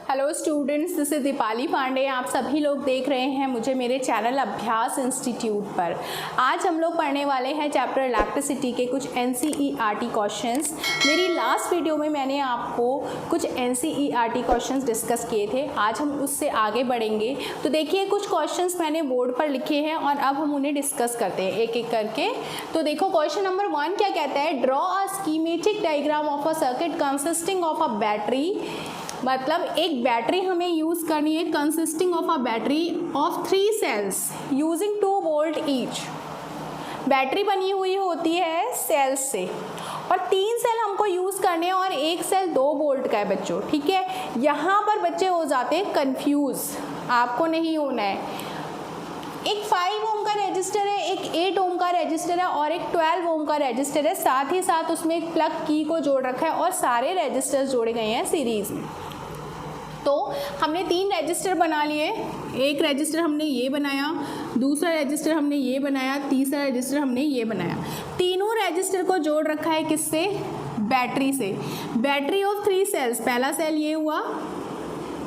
Hello students, this is Deepali Pandey. आप सभी लोग देख रहे हैं मुझे मेरे चैनल अभ्यास इंस्टीट्यूट पर। आज हम लोग पढ़ने वाले हैं चैप्टर इलेक्ट्रिसिटी के कुछ NCERT क्वेश्चंस। मेरी लास्ट वीडियो में मैंने आपको कुछ NCERT क्वेश्चंस डिस्कस किए थे। आज हम उससे आगे बढ़ेंगे। तो देखिए, कुछ क्वेश्चंस मैंने बोर्ड पर लिखे हैं और अब हम उन्हें डिस्कस करते हैं एक एक करके। तो देखो, क्वेश्चन नंबर 1 क्या कहता है, draw a schematic diagram of a circuit consisting of a battery. मतलब एक बैटरी हमें यूज़ करनी है consisting of a battery of 3 cells using 2 volt each. Battery बनी हुई होती है सेल्स से और 3 सेल हमको यूज़ करने हैं और एक सेल 2 वोल्ट का है बच्चों, ठीक है। यहाँ पर बच्चे हो जाते हैं कंफ्यूज, आपको नहीं होना है। एक 5 ओम का रजिस्टर है, एक 8 ओम का रजिस्टर है और एक 12 ओम का रजिस्टर है। साथ ही साथ उसमें एक प्लग की को जोड़ रखा है और सारे रजिस्टर्स जोड़े गए हैं सीरीज में। तो हमने 3 रजिस्टर बना लिए। एक रजिस्टर हमने ये बनाया, दूसरा रजिस्टर हमने ये बनाया, तीसरा रजिस्टर हमने ये बनाया। तीनों रजिस्टर को जोड़ रखा है किससे? बैटरी से। बैटरी ऑफ 3 सेल्स, पहला सेल ये हुआ,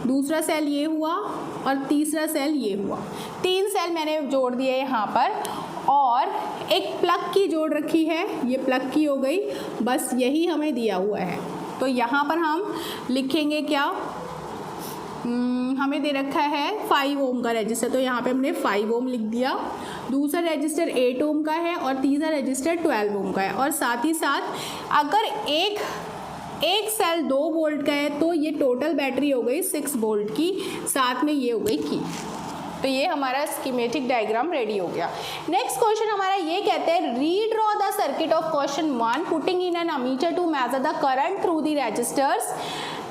दूसरा सेल ये हुआ और तीसरा सेल ये हुआ। 3 सेल मैंने जोड़ दिए यहाँ पर और एक प्लग की जोड़ रखी है, ये प्लग की हो गई। बस यही हमें दिया हुआ है। तो यहाँ पर हम लिखेंगे क्या, हमें दे रखा है 5 ओम का रजिस्टर, तो यहाँ पे हमने 5 ओम लिख दिया। दूसरा रजिस्टर 8 ओम का है और तीसरा रजिस्टर 12 ओम का है। और साथ ही साथ अगर एक सेल 2 वोल्ट का है तो ये टोटल बैटरी हो गई 6 वोल्ट की, साथ में ये हो गई की। तो ये हमारा स्कीमेटिक डायग्राम रेडी हो गया। नेक्स्ट क्वेश्चन हमारा ये कहते हैं, redraw the circuit of question 1 putting in an ammeter to measure the current through the resistors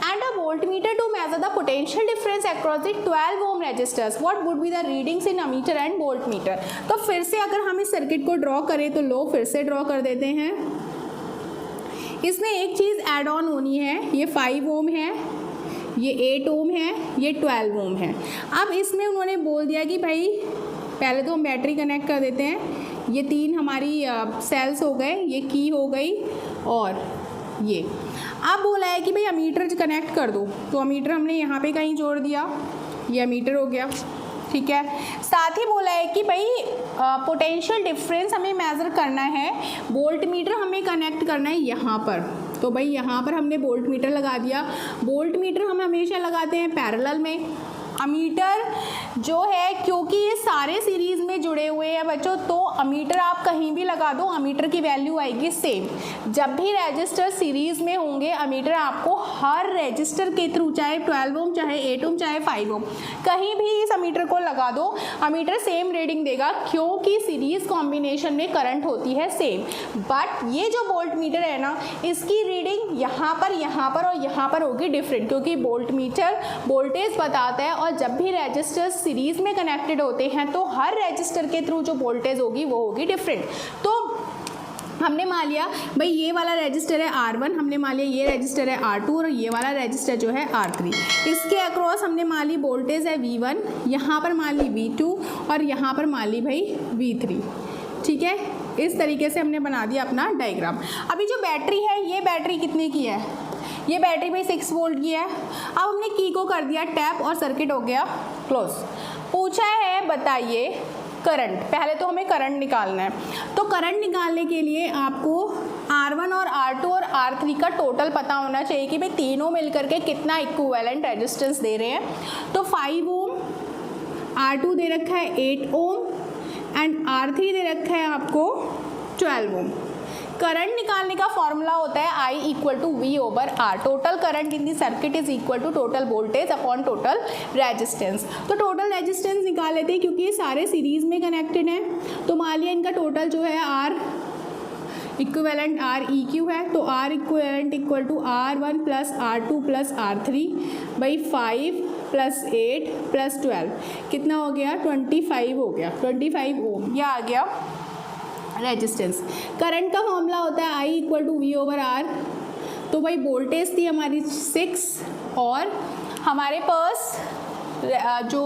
and a voltmeter to measure the potential difference across the 12 ohm resistors. What would be the readings in ammeter and voltmeter? तो फिर से अगर हम इस circuit को draw करें तो लो फिर से ड्रॉ कर देते हैं। इसमें एक चीज़ ऐड ऑन होनी है, ये 5 ओम है, ये 8 ओम है, ये 12 ओम है। अब इसमें उन्होंने बोल दिया कि भाई पहले तो हम बैटरी कनेक्ट कर देते हैं। ये 3 हमारी सेल्स हो गए, ये की हो गई और ये। अब बोला है कि भाई अमीटर कनेक्ट कर दो, तो अमीटर हमने यहाँ पे कहीं जोड़ दिया, ये अमीटर हो गया, ठीक है। साथ ही बोला है कि भाई पोटेंशियल डिफरेंस हमें मेज़र करना है, वोल्ट मीटर हमें कनेक्ट करना है यहाँ पर। तो भाई यहाँ पर हमने वोल्ट मीटर लगा दिया। वोल्ट मीटर हम हमेशा लगाते हैं पैरेलल में। अमीटर जो है, क्योंकि ये सारे सीरीज़ में जुड़े हुए हैं बच्चों, तो अमीटर आप कहीं भी लगा दो, अमीटर की वैल्यू आएगी सेम। जब भी रजिस्टर सीरीज़ में होंगे, अमीटर आपको हर रजिस्टर के थ्रू, चाहे 12 ओम, चाहे 8 ओम, चाहे 5 ओम, कहीं भी इस अमीटर को लगा दो, अमीटर सेम रीडिंग देगा, क्योंकि सीरीज़ कॉम्बिनेशन में करंट होती है सेम। बट ये जो वोल्ट मीटर है ना, इसकी रीडिंग यहाँ पर और यहाँ पर होगी डिफरेंट, क्योंकि वोल्ट मीटर वोल्टेज बताता है और जब भी रजिस्टर्स सीरीज में कनेक्टेड होते हैं तो हर रजिस्टर के थ्रू जो वोल्टेज होगी वो होगी डिफरेंट। तो हमने मान लिया भाई ये वाला रजिस्टर है R1, हमने मान लिया ये रजिस्टर है R2 और ये वाला रजिस्टर जो है R3। इसके अक्रॉस हमने मान ली वोल्टेज है V1, यहाँ पर मान ली V2 और यहाँ पर मान ली भाई V3, ठीक है। इस तरीके से हमने बना दिया अपना डायग्राम। अभी जो बैटरी है, ये बैटरी कितने की है? ये बैटरी भाई 6 वोल्ट की है। अब हमने की को कर दिया टैप और सर्किट हो गया क्लोज। पूछा है बताइए करंट, पहले तो हमें करंट निकालना है। तो करंट निकालने के लिए आपको R1 और R2 और R3 का टोटल पता होना चाहिए कि भाई तीनों मिलकर के कितना इक्विवेलेंट रेजिस्टेंस दे रहे हैं। तो 5 ओम, R2 दे रखा है 8 ओम एंड R3 दे रखा है आपको 12 ओम। करंट निकालने का फॉर्मूला होता है I equal to V over R। Total current in the circuit is equal to total voltage upon total resistance. तो टोटल रेजिस्टेंस निकाल लेते हैं, क्योंकि ये सारे सीरीज में कनेक्टेड हैं। तो मान लिया इनका टोटल जो है R इक्विवेलेंट REQ है, तो R equivalent equal to R1 plus R2 plus R3 by 5 plus 8 plus 12, कितना हो गया? 25 हो गया, 25 ओम। यह आ गया रेजिस्टेंस। करंट का फॉर्मूला होता है I equal to V over R। तो भाई वोल्टेज थी हमारी 6 और हमारे पास जो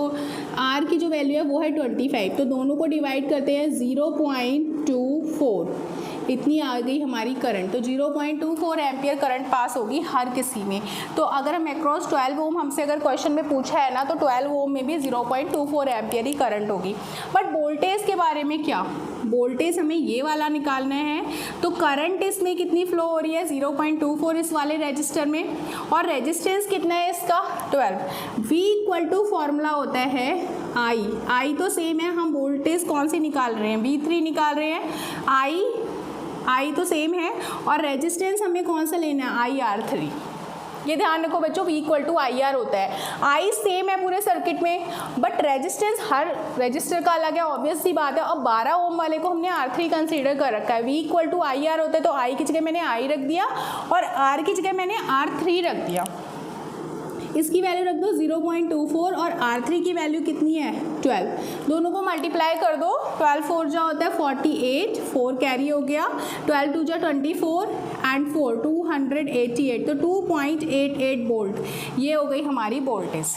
R की जो वैल्यू है वो है 25। तो दोनों को डिवाइड करते हैं 0.24, इतनी आ गई हमारी करंट। तो 0.24 एम्पियर करंट पास होगी हर किसी में। तो अगर हम अक्रॉस 12 ओम हमसे अगर क्वेश्चन में पूछा है ना, तो 12 ओम में भी 0.24 एम्पियर ही करंट होगी। बट वोल्टेज के बारे में क्या, वोल्टेज हमें ये वाला निकालना है। तो करंट इसमें कितनी फ्लो हो रही है, 0.24 इस वाले रेजिस्टर में, और रेजिस्टेंस कितना है इसका 12। V इक्वल टू फॉर्मूला होता है I तो सेम है, हम वोल्टेज कौन सी निकाल रहे हैं, V3 निकाल रहे हैं, I तो सेम है, और रेजिस्टेंस हमें कौन सा लेना है, IR3। ये ध्यान रखो बच्चों, V इक्वल टू IR होता है। I सेम है पूरे सर्किट में, बट रेजिस्टेंस हर रजिस्टर का अलग है, ऑब्वियस सी बात है। और 12 ओम वाले को हमने R3 कंसीडर कर रखा है। V इक्वल टू IR होता है, तो I की जगह मैंने I रख दिया और R की जगह मैंने R3 रख दिया। इसकी वैल्यू रख दो 0.24 और R3 की वैल्यू कितनी है 12। दोनों को मल्टीप्लाई कर दो, 12 4 जा होता है 48, 4 कैरी हो गया, 12 2 जा 24 एंड 4 288, तो 2.88 वोल्ट ये हो गई हमारी वोल्टेज।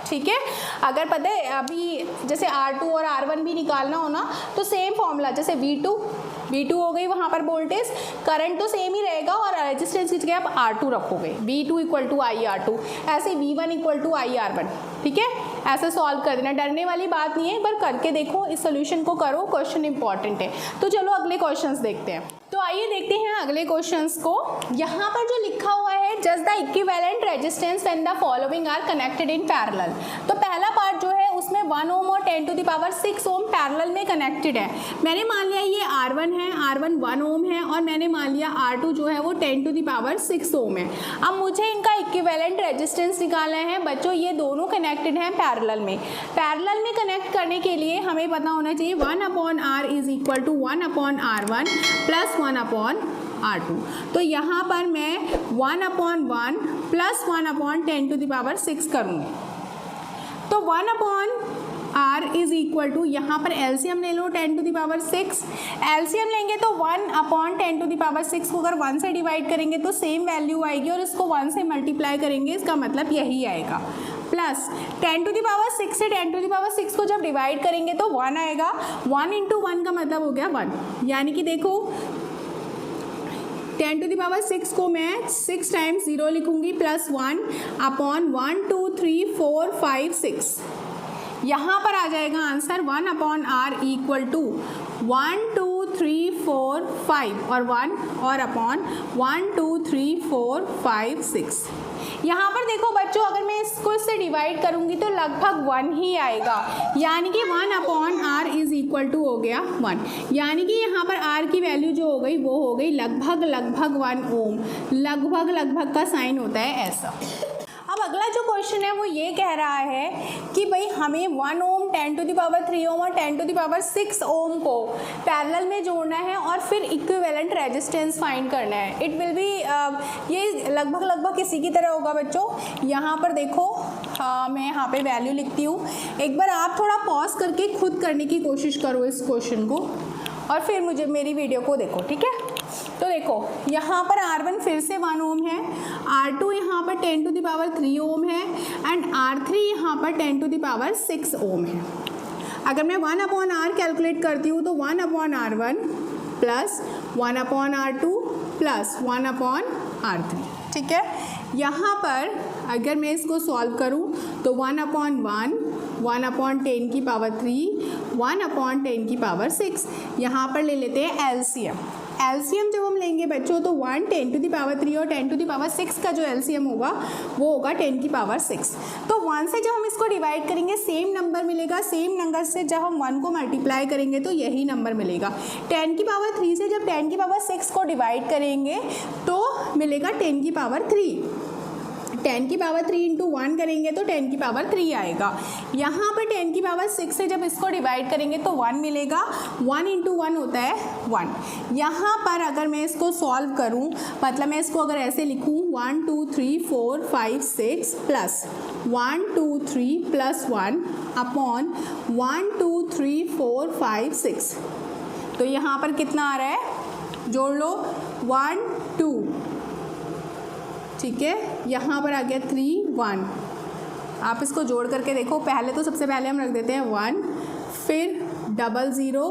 ठीक है, अगर पता है अभी जैसे R2 और R1 भी निकालना हो ना, तो सेम फॉर्मूला, जैसे V2 हो गई वहाँ पर वोल्टेज, करंट तो सेम ही रहेगा और रेजिस्टेंस की जगह आप R2 रखोगे, V2 इक्वल टू IR2, ऐसे V1 इक्वल टू IR1। ठीक है, ऐसे सॉल्व कर देना, डरने वाली बात नहीं है, एक बार करके देखो, इस सोल्यूशन को करो, क्वेश्चन इंपॉर्टेंट है। तो चलो अगले क्वेश्चंस देखते हैं। तो आइए देखते हैं अगले क्वेश्चंस को। यहाँ पर जो लिखा हुआ है, just the equivalent resistance when the following are connected in parallel. तो पहला पार्ट जो है उसमें 1 ओम और 10 to the power 6 ohm parallel में कनेक्टेड है। मैंने मान लिया ये R1 है, R1 1 ओम है, और मैंने मान लिया R2 जो है वो 10 टू द पावर 6 ओम है। अब मुझे इनका इक्विवेलेंट रेजिस्टेंस निकालना है। बच्चों ये दोनों कनेक्टेड हैं पैरेलल में। पैरेलल में कनेक्ट करने के लिए हमें पता होना चाहिए 1/R is equal to 1/R1 plus 1/R2। तो यहाँ पर मैं 1/1 प्लस 1/10 टू द पावर 6 करूँगी। तो 1/R इज इक्वल टू, यहाँ पर एलसीएम ले लो 10 टू द पावर 6। एलसीएम लेंगे तो 1/10 टू द पावर 6 को अगर 1 से डिवाइड करेंगे तो सेम वैल्यू आएगी, और इसको 1 से मल्टीप्लाई करेंगे, इसका मतलब यही आएगा। प्लस 10 टू द पावर 6 से 10 टू द पावर 6 को जब डिवाइड करेंगे तो 1 आएगा। 1 इंटू 1 का मतलब हो गया 1, यानी कि देखो 10 टू द पावर 6 को मैं 6 टाइम्स 0 लिखूंगी, प्लस 1/1 2 3 4 5 6। यहाँ पर आ जाएगा आंसर 1/R इक्वल टू 1 2 3 4 5 और 1 और अपॉन 1 2 3 4 5 6। यहाँ पर देखो बच्चों, अगर मैं इसको इससे डिवाइड करूँगी तो लगभग 1 ही आएगा, यानी कि 1/R इज इक्वल टू हो गया 1, यानी कि यहाँ पर R की वैल्यू जो हो गई वो हो गई लगभग 1 ओम। लगभग का साइन होता है ऐसा। अब अगला जो क्वेश्चन है वो ये कह रहा है कि भाई हमें 1 ओम 10 टू द पावर 3 ओम और 10 टू द पावर 6 ओम को पैरेलल में जोड़ना है और फिर इक्विवेलेंट रेजिस्टेंस फाइंड करना है। इट विल बी ये लगभग इसी की तरह होगा बच्चों। यहाँ पर देखो मैं यहाँ पे वैल्यू लिखती हूँ, एक बार आप थोड़ा पॉज करके खुद करने की कोशिश करो इस क्वेश्चन को, और फिर मुझे मेरी वीडियो को देखो, ठीक है। तो देखो यहाँ पर R1 फिर से 1 ओम है, R2 यहाँ पर 10 टू द पावर 3 ओम है, एंड R3 यहाँ पर 10 टू द पावर 6 ओम है। अगर मैं 1/R कैलकुलेट करती हूँ तो 1/R1 plus 1/R2 plus 1/R3, ठीक है। यहाँ पर अगर मैं इसको सॉल्व करूँ तो 1/1 1/10 की पावर 3 1/10 की पावर 6। यहाँ पर ले लेते हैं एलसीएम। एलसीएम जब हम लेंगे बच्चों तो 1 10 टू द पावर 3 और 10 टू द पावर 6 का जो एलसीएम होगा वो होगा 10 की पावर 6। तो 1 से जब हम इसको डिवाइड करेंगे सेम नंबर मिलेगा, सेम नंबर से जब हम 1 को मल्टीप्लाई करेंगे तो यही नंबर मिलेगा। 10 की पावर 3 से जब 10 की पावर 6 को डिवाइड करेंगे तो मिलेगा 10 की पावर 3। 10 की पावर 3 इंटू 1 करेंगे तो 10 की पावर 3 आएगा। यहाँ पर 10 की पावर 6 से जब इसको डिवाइड करेंगे तो 1 मिलेगा, 1 इंटू 1 होता है 1। यहाँ पर अगर मैं इसको सॉल्व करूँ, मतलब मैं इसको अगर ऐसे लिखूँ 1 2 3 4 5 6 प्लस 1 2 3 प्लस 1 अपॉन 1 2 3 4 5 6, तो यहाँ पर कितना आ रहा है, जोड़ लो 1 2, ठीक है। यहाँ पर आ गया 3 1। आप इसको जोड़ करके देखो, पहले तो सबसे पहले हम रख देते हैं 1, फिर 0 0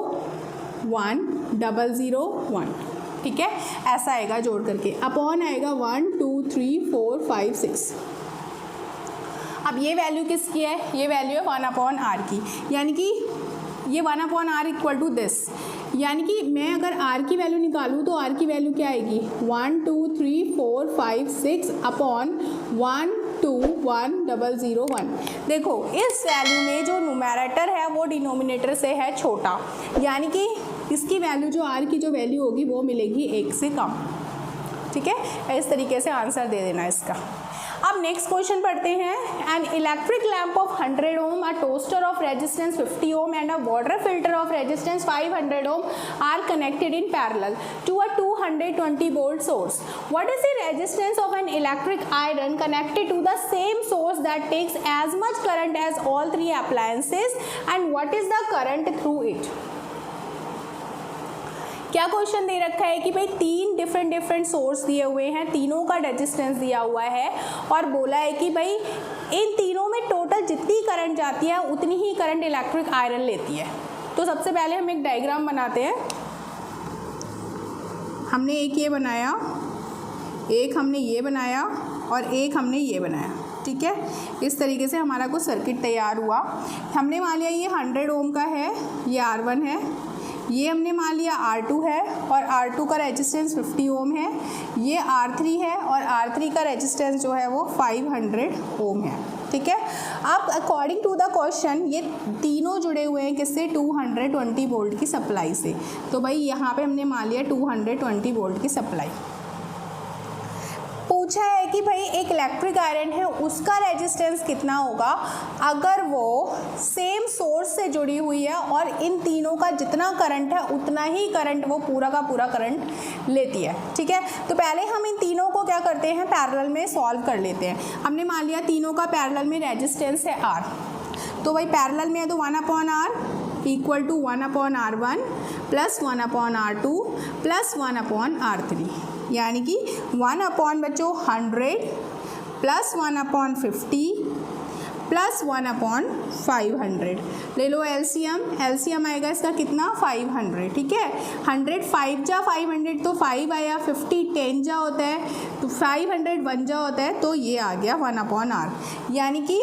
1 0 0 1, ठीक है, ऐसा आएगा जोड़ करके, अपॉन आएगा 1 2 3 4 5 6। अब ये वैल्यू किसकी है, ये वैल्यू है 1/r की, यानी कि ये 1/r इक्वल टू दिस, यानी कि मैं अगर r की वैल्यू निकालूँ तो r की वैल्यू क्या आएगी 1 2 3 4 5 6 अपॉन 1 2 1 0 0 1। देखो इस वैल्यू में जो न्यूमैरेटर है वो डिनोमिनेटर से है छोटा, यानी कि इसकी वैल्यू जो r की जो वैल्यू होगी वो मिलेगी 1 से कम। ठीक है, इस तरीके से आंसर दे देना इसका। अब नेक्स्ट क्वेश्चन पढ़ते हैं। An electric lamp of 100 ohm, a toaster of resistance 50 ohm and a water filter of resistance 500 ohm are connected in parallel to a 220 volt source. What is the resistance of an electric iron connected to the same source that takes as much current as all 3 appliances and what is the current through it. क्या question दे रखा है कि भाई 3 different source दिए हुए हैं, तीनों का रेजिस्टेंस दिया हुआ है और बोला है कि भाई इन तीनों में टोटल जितनी करंट जाती है उतनी ही करंट इलेक्ट्रिक आयरन लेती है। तो सबसे पहले हम एक डायग्राम बनाते हैं। हमने एक ये बनाया, एक हमने ये बनाया और एक हमने ये बनाया। ठीक है, इस तरीके से हमारा कुछ सर्किट तैयार हुआ। हमने मान लिया ये 100 ओम का है, ये R1 है, ये हमने मान लिया R2 है और R2 का रेजिस्टेंस 50 ओम है, ये R3 है और R3 का रेजिस्टेंस जो है वो 500 ओम है। ठीक है, अब अकॉर्डिंग टू द क्वेश्चन ये तीनों जुड़े हुए हैं किससे, 220 वोल्ट की सप्लाई से। तो भाई यहाँ पे हमने मान लिया 220 वोल्ट की सप्लाई। पूछा है कि भाई एक इलेक्ट्रिक आयरन है उसका रेजिस्टेंस कितना होगा अगर वो सेम सोर्स से जुड़ी हुई है और इन तीनों का जितना करंट है उतना ही करंट वो पूरा का पूरा करंट लेती है। ठीक है, तो पहले हम इन तीनों को क्या करते हैं, पैरेलल में सॉल्व कर लेते हैं। हमने मान लिया तीनों का पैरेलल में रेजिस्टेंस है R, तो भाई पैरेलल में है तो 1/R equal to 1/R1 plus 1/R2 plus 1/R3, यानी कि 1/100 प्लस 1/50 प्लस 1/500। ले लो एलसीएम, एलसीएम आएगा इसका कितना 500। ठीक है, 100 5 जा 500 तो 5 आया, 50 10 जा होता है तो 500 1 जा होता है, तो ये आ गया 1/R, यानी कि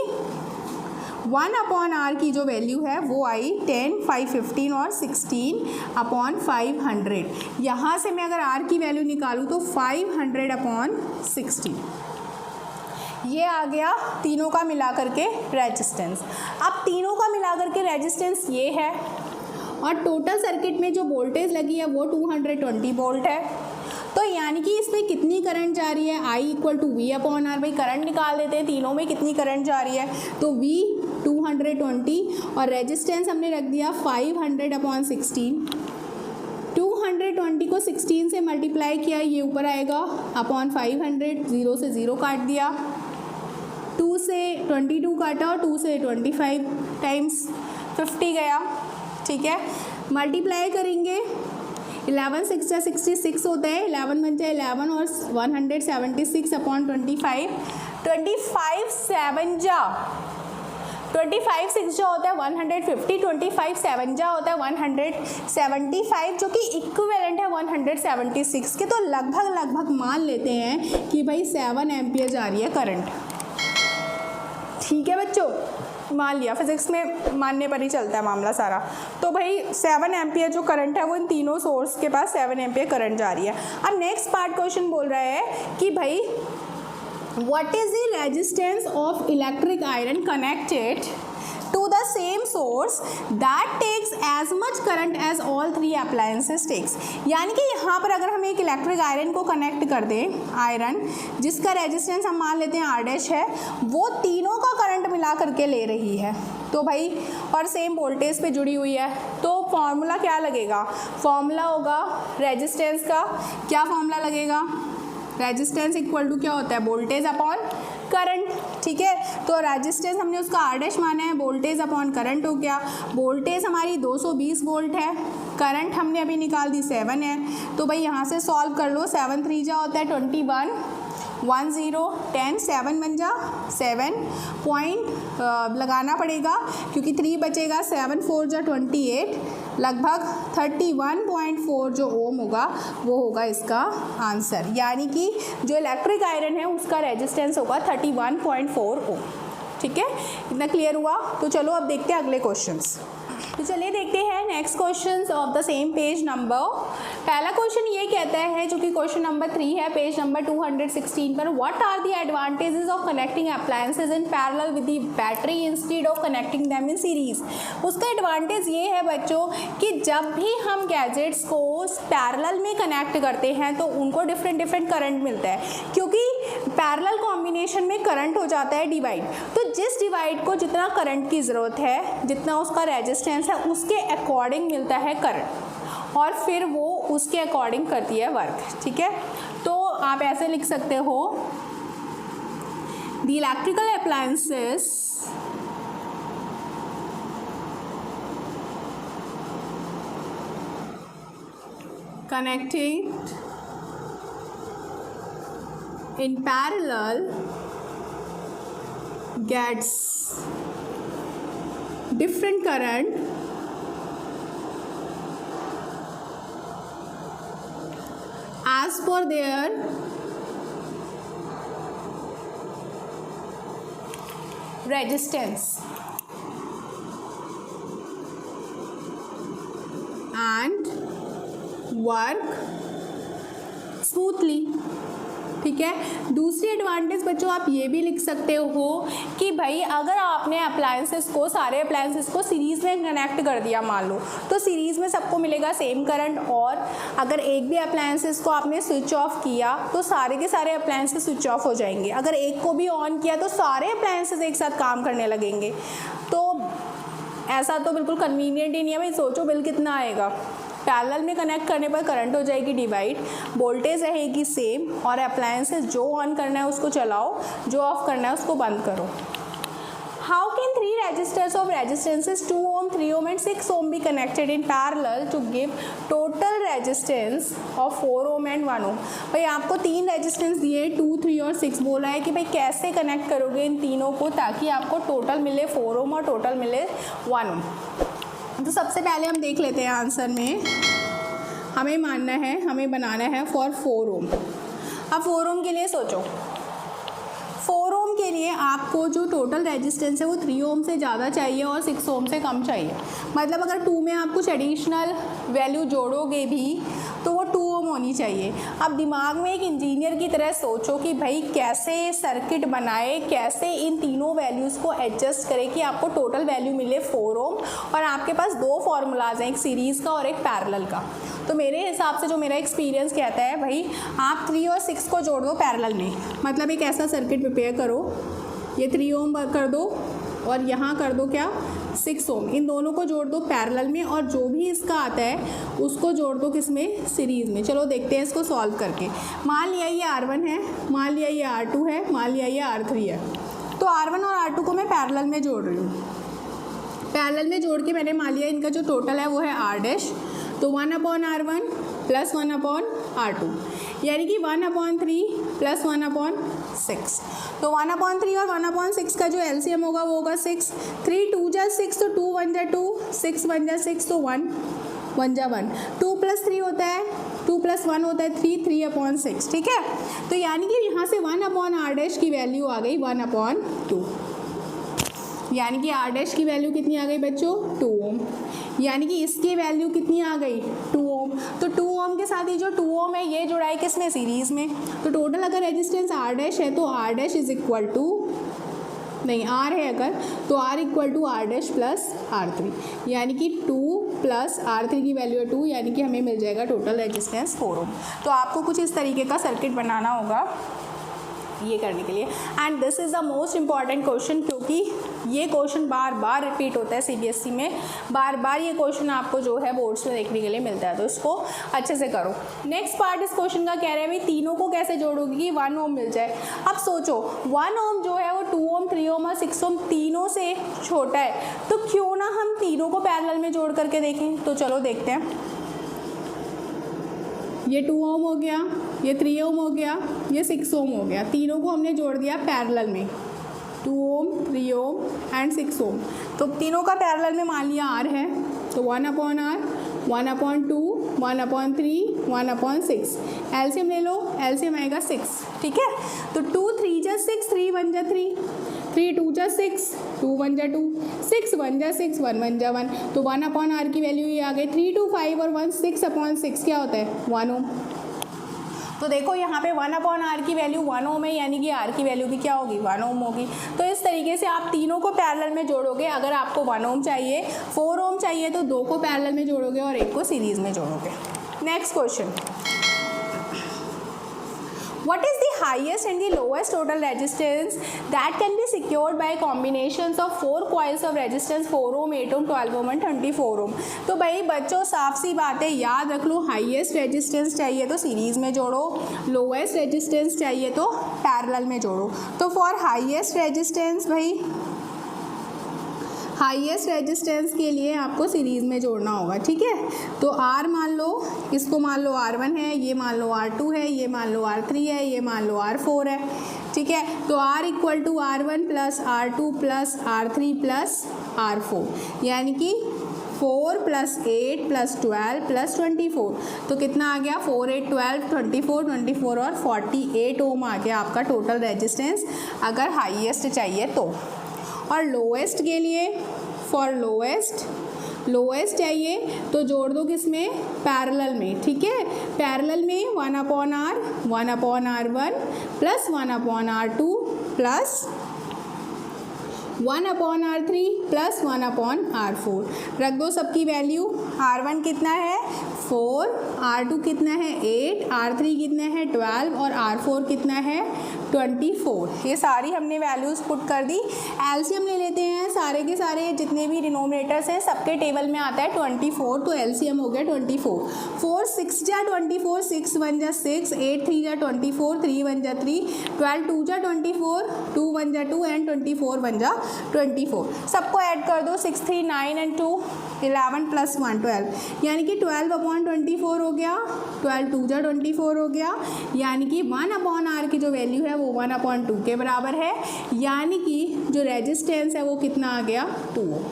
1/R की जो वैल्यू है वो आई 10 5 15 और 16/500। यहाँ से मैं अगर R की वैल्यू निकालूँ तो 500/16, ये आ गया तीनों का मिला करके रेजिस्टेंस। अब तीनों का मिला करके रेजिस्टेंस ये है और टोटल सर्किट में जो वोल्टेज लगी है वो 220 वोल्ट है। तो यानी कि इसमें कितनी करंट जा रही है, I इक्वल टू V/R। भाई करंट निकाल देते हैं, तीनों में कितनी करंट जा रही है, तो V 220 और रेजिस्टेंस हमने रख दिया 500/16। 220 को 16 से मल्टीप्लाई किया, ये ऊपर आएगा अपॉन 500, 0 से 0 काट दिया, 2 से 22 काटा और 2 से 25 टाइम्स 50 गया। ठीक है, मल्टीप्लाई करेंगे, 11 6 जा 66 होता है, 11 बन जाए 11 और 176/25, 25 7 जा 25 6 जा होता है 150, 25 7 जा होता है 175, जो कि इक्विवेलेंट है 176 के। तो लगभग मान लेते हैं कि भाई 7 एम्पियर जा रही है करंट। ठीक है बच्चों, मान लिया, फिजिक्स में मानने पर ही चलता है मामला सारा। तो भाई 7 एम्पियर जो करंट है वो इन तीनों सोर्स के पास 7 एम्पियर करंट जा रही है। अब नेक्स्ट पार्ट क्वेश्चन बोल रहा है कि भाई what is the resistance of electric iron connected to the same source that takes as much current as all 3 appliances takes। यानी कि यहाँ पर अगर हम एक इलेक्ट्रिक आयरन को कनेक्ट कर दें, आयरन जिसका रेजिस्टेंस हम मान लेते हैं R' है, वो तीनों का करंट मिला करके ले रही है, तो भाई और सेम वोल्टेज पे जुड़ी हुई है, तो फॉर्मूला क्या लगेगा, फॉर्मूला होगा रेजिस्टेंस का, क्या फॉर्मूला लगेगा, रेजिस्टेंस इक्वल टू क्या होता है, वोल्टेज अपॉन करंट। ठीक है, तो रेजिस्टेंस हमने उसका R' माना है, वोल्टेज अपॉन करंट हो गया। वोल्टेज हमारी 220 वोल्ट है, करंट हमने अभी निकाल दी 7 है, तो भाई यहाँ से सॉल्व कर लो, 7 3 जा होता है 21, 1 0 10, 7 बन जा 7 पॉइंट लगाना पड़ेगा क्योंकि 3 बचेगा, 7 4 जा 28, लगभग 31.4 जो ओम होगा वो होगा इसका आंसर, यानी कि जो इलेक्ट्रिक आयरन है उसका रेजिस्टेंस होगा 31.4 ओम। ठीक है, इतना क्लियर हुआ। तो चलो अब देखते हैं अगले क्वेश्चंस। तो चलिए देखते हैं next questions of the same page number. पहला क्वेश्चन ये कहता है, जो कि क्वेश्चन नंबर 3 है पेज नंबर 216 पर, what are the advantages of connecting appliances in parallel with the battery instead of connecting them in series. उसका एडवांटेज ये है बच्चों कि जब भी हम गैजेट्स को पैरेलल में कनेक्ट करते हैं तो उनको डिफरेंट करंट मिलता है, क्योंकि पैरेलल कॉम्बिनेशन में करंट हो जाता है डिवाइड। तो जिस डिवाइड को जितना करंट की ज़रूरत है, जितना उसका रेजिस्टेंस है, उसके अकॉर्डिंग मिलता है करंट और फिर वो उसके अकॉर्डिंग करती है वर्क। ठीक है, तो आप ऐसे लिख सकते हो, the electrical appliances connecting in parallel gets different current as per their resistance and work smoothly। ठीक है, दूसरी एडवांटेज बच्चों आप ये भी लिख सकते हो कि भाई अगर आपने अप्लायंसेस को, सारे अप्लायंसेस को सीरीज़ में कनेक्ट कर दिया मान लो, तो सीरीज़ में सबको मिलेगा सेम करंट, और अगर एक भी अप्लायंसेस को आपने स्विच ऑफ किया तो सारे के सारे अप्लायंसेस स्विच ऑफ हो जाएंगे। अगर एक को भी ऑन किया तो सारे अप्लायंसेस एक साथ काम करने लगेंगे। तो ऐसा तो बिल्कुल कन्वीनियंट ही नहीं है भाई। सोचो बिल कितना आएगा। पैरेलल में कनेक्ट करने पर करंट हो जाएगी डिवाइड, वोल्टेज रहेगी सेम, और अप्लायंसेस जो ऑन करना है उसको चलाओ, जो ऑफ करना है उसको बंद करो। How can 3 resistors of resistances 2 ohm, 3 ohm and 6 ohm be connected in parallel to give total resistance of 4 ohm and 1 ohm. भाई आपको 3 रेजिस्टेंस दिए, 2, 3 और 6, बोला है कि भाई कैसे कनेक्ट करोगे इन तीनों को ताकि आपको टोटल मिले 4 ओम और टोटल मिले 1 ओम। तो सबसे पहले हम देख लेते हैं आंसर में, हमें मानना है, हमें बनाना है फॉर 4 ओम। अब 4 ओम के लिए सोचो, 4 ओम के लिए आपको जो टोटल रेजिस्टेंस है वो 3 ओम से ज़्यादा चाहिए और 6 ओम से कम चाहिए। मतलब अगर 2 में आप कुछ एडिशनल वैल्यू जोड़ोगे भी तो वो 2 ओम होनी चाहिए। अब दिमाग में एक इंजीनियर की तरह सोचो कि भाई कैसे सर्किट बनाए, कैसे इन तीनों वैल्यूज़ को एडजस्ट करें कि आपको टोटल वैल्यू मिले 4 ओम, और आपके पास 2 फार्मूलाज हैं, एक सीरीज़ का और एक पैरेलल का। तो मेरे हिसाब से जो मेरा एक्सपीरियंस कहता है भाई आप 3 और 6 को जोड़ दो पैरेलल में। मतलब एक ऐसा सर्किट प्रिपेयर करो, ये 3 ओम कर दो और यहाँ कर दो क्या 6 ओम, इन दोनों को जोड़ दो पैरेलल में, और जो भी इसका आता है उसको जोड़ दो किसमें, सीरीज़ में। चलो देखते हैं इसको सॉल्व करके। मान लिया ये R1 है, मान लिया ये R2 है, मान लिया ये R3 है। तो R1 और R2 को मैं पैरेलल में जोड़ रही हूँ। पैरेलल में जोड़ के मैंने मान लिया इनका जो टोटल है वो है R', तो 1/R1 प्लस 1/R2, यानी कि 1/3 प्लस 1/6। तो 1/3 और 1/6 का जो एलसीएम होगा वो होगा 6। 3 2 जा 6, तो 2 1 जा 2, 6 1 जा 6, तो 1 1 जा 1। 2 + 3 होता है, 2 + 1 होता है 3, 3/6। ठीक है, तो यानी कि यहाँ से 1/R' की वैल्यू आ गई 1/2, यानी कि R' की वैल्यू कितनी आ गई बच्चों 2 ओम, यानी कि इसकी वैल्यू कितनी आ गई 2 ओम। तो 2 ओम के साथ ही जो 2 ओम है ये जुड़ा है किसमें, सीरीज़ में। तो टोटल अगर रेजिस्टेंस R' है तो R' इज इक्वल टू, नहीं R है अगर, तो R equal to R' plus R3, यानी कि 2 + R3 की वैल्यू है 2, यानी कि हमें मिल जाएगा टोटल रेजिस्टेंस 4 ओम। तो आपको कुछ इस तरीके का सर्किट बनाना होगा ये करने के लिए। And this is the most important question, क्योंकि ये क्वेश्चन बार बार रिपीट होता है सीबीएसई में, बार बार ये क्वेश्चन आपको जो है बोर्ड्स में देखने के लिए मिलता है, तो इसको अच्छे से करो। नेक्स्ट पार्ट इस क्वेश्चन का कह रहे हैं भाई तीनों को कैसे जोड़ोगी कि 1 ओम मिल जाए। अब सोचो 1 ओम जो है वो 2 ओम 3 ओम और 6 ओम तीनों से छोटा है, तो क्यों ना हम तीनों को पैरेलल में जोड़ करके देखें। तो चलो देखते हैं, ये 2 ओम हो गया, ये 3 ओम हो गया, ये 6 ओम हो गया, तीनों को हमने जोड़ दिया पैरेलल में, 2 ओम 3 ओम एंड 6 ओम। तो तीनों का पैरेलल में मान लिया R है, तो 1/r, 1/2, 1/3, 1/6। एलसीएम ले लो, एलसीएम आएगा 6, ठीक है। तो 2 3 जा 6, 3 1 जा 3, 3 2 जा 6, 2 1 जा 2, 6 1 जा 6, 1 1 जा 1। तो 1/r की वैल्यू ये आ गई 3 2 5 और 1 6/6 क्या होता है 1 ओम। तो देखो यहाँ पे 1/r की वैल्यू 1 ओम है, यानी कि r की वैल्यू भी क्या होगी 1 ओम होगी। तो इस तरीके से आप तीनों को पैरेलल में जोड़ोगे। अगर आपको 1 ओम चाहिए, 4 ओम चाहिए तो 2 को पैरेलल में जोड़ोगे और 1 को सीरीज में जोड़ोगे। Next question, what is the highest and the lowest total resistance that can be secured by combinations of 4 coils of resistance 4 ohm, 8 ohm, 12 ohm and 24 ohm। तो भाई बच्चों साफ सी बात है, याद रख लो, हाईएस्ट रेजिस्टेंस चाहिए तो सीरीज में जोड़ो, लोएस्ट रेजिस्टेंस चाहिए तो पैरेलल में जोड़ो। तो फॉर हाईएस्ट रेजिस्टेंस भाई, हाईएस्ट रेजिस्टेंस के लिए आपको सीरीज़ में जोड़ना होगा, ठीक है। तो R मान लो, इसको मान लो R1 है, ये मान लो R2 है, ये मान लो R3 है, ये मान लो R4 है, ठीक है। तो R = R1 + R2 + R3 + R4, यानी कि 4 + 8 + 12 + 24। तो कितना आ गया 4 8 12 24 24 और 48 ओम आ गया आपका टोटल रेजिस्टेंस, अगर हाईएस्ट चाहिए तो। और लोएस्ट के लिए, फॉर लोएस्ट चाहिए तो जोड़ दो किसमें, पैरेलल में, ठीक है। पैरेलल में 1/r, 1/r1 + 1/r2 + 1/r3 + 1/r4। रख दो सबकी वैल्यू। R1 कितना है 4, R2 कितना है 8, R3 कितना है 12 और R4 कितना है 24। ये सारी हमने वैल्यूज़ पुट कर दी। एलसीएम ले लेते हैं, सारे के सारे जितने भी डिनोमिनेटर्स हैं सबके टेबल में आता है 24, तो एलसीएम हो गया 24। 4 6 जा 24, 6 1 जा 6, 8 3 जा 24, 3 1 जा 3, 12 2 जा 24, 2 1 जा 2 एंड 24 1 जा 24। सबको ऐड कर दो, 6 3 9 एंड 2 11 + 1 12, यानी कि 12/24 हो गया, 12 2 जा 24 हो गया, यानी कि 1/r की जो वैल्यू है वो 1/2 के बराबर है, यानी कि जो रेजिस्टेंस है वो कितना आ गया 2 ओम।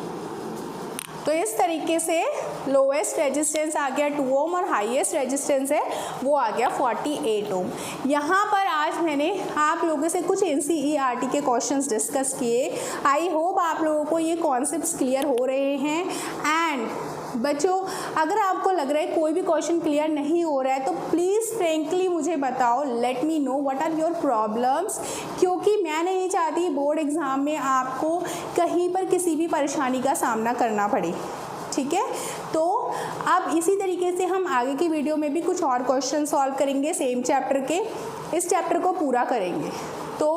तो इस तरीके से लोएस्ट रेजिस्टेंस आ गया 2 ओम और हाईएस्ट रेजिस्टेंस है वो आ गया 48 ओम। यहाँ पर आज मैंने आप लोगों से कुछ NCERT के क्वेश्चंस डिस्कस किए। आई होप आप लोगों को ये कॉन्सेप्ट्स क्लियर हो रहे हैं। एंड बच्चों अगर आपको लग रहा है कोई भी क्वेश्चन क्लियर नहीं हो रहा है तो प्लीज़ फ्रेंकली मुझे बताओ, let me know what are your problems, क्योंकि मैं नहीं चाहती बोर्ड एग्ज़ाम में आपको कहीं पर किसी भी परेशानी का सामना करना पड़े, ठीक है। तो अब इसी तरीके से हम आगे की वीडियो में भी कुछ और क्वेश्चन सॉल्व करेंगे सेम चैप्टर के, इस चैप्टर को पूरा करेंगे। तो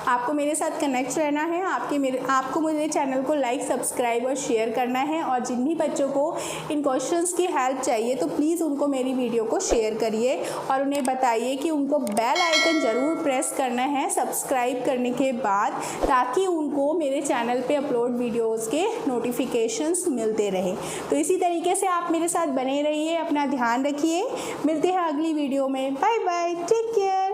आपको मेरे साथ कनेक्ट रहना है, आपको मेरे चैनल को लाइक सब्सक्राइब और शेयर करना है। और जिन भी बच्चों को इन क्वेश्चंस की हेल्प चाहिए तो प्लीज़ उनको मेरी वीडियो को शेयर करिए और उन्हें बताइए कि उनको बेल आइकन ज़रूर प्रेस करना है सब्सक्राइब करने के बाद, ताकि उनको मेरे चैनल पे अपलोड वीडियोज़ के नोटिफिकेशंस मिलते रहे। तो इसी तरीके से आप मेरे साथ बने रहिए, अपना ध्यान रखिए। मिलते हैं अगली वीडियो में। Bye bye, take care.